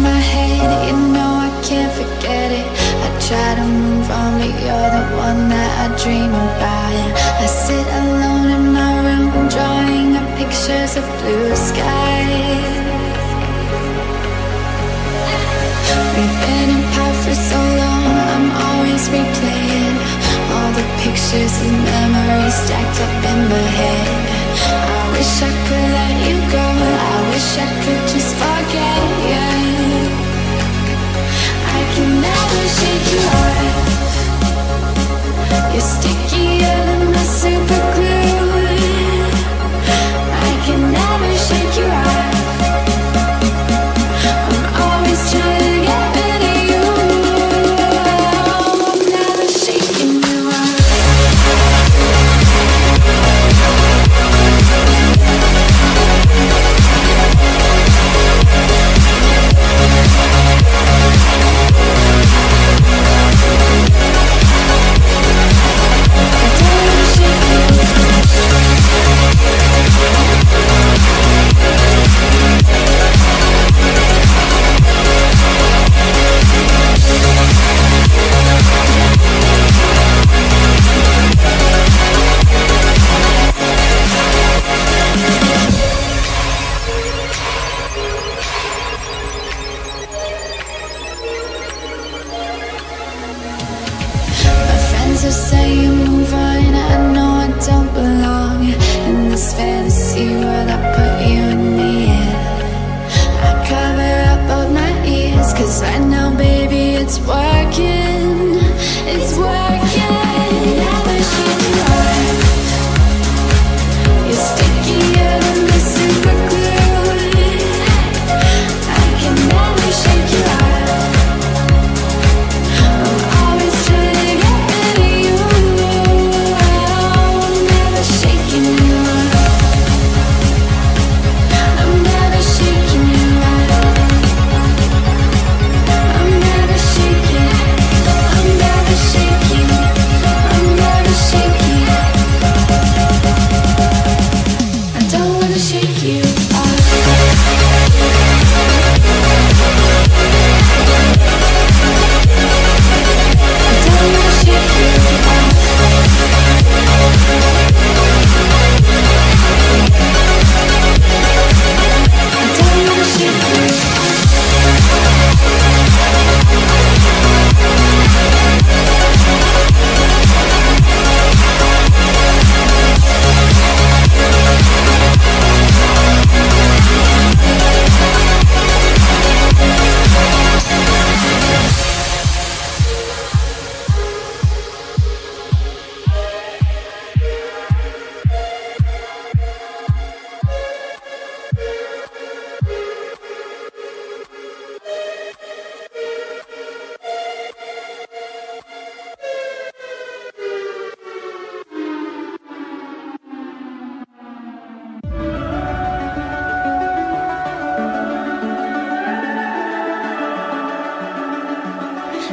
my head, you know I can't forget it. I try to move on, but you're the one that I dream about. I sit alone in my room, drawing up pictures of blue skies. We've been apart for so long, I'm always replaying all the pictures and memories stacked up in my head. I wish I could let you go, I wish I could just forget you. I can never shake you off. You're stickier than my super glue. I can never shake you off. I'm always trying to get rid of you. I'm never shaking you off.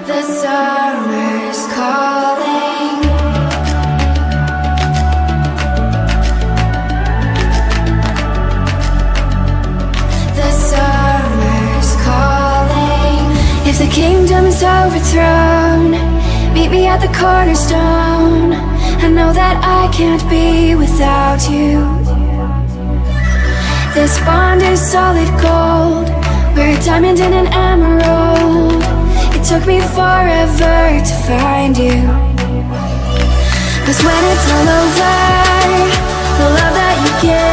The summer's calling. The summer's calling. If the kingdom is overthrown, meet me at the cornerstone. I know that I can't be without you. This bond is solid gold. We're a diamond and an emerald. It took me forever to find you. 'Cause when it's all over, the love that you give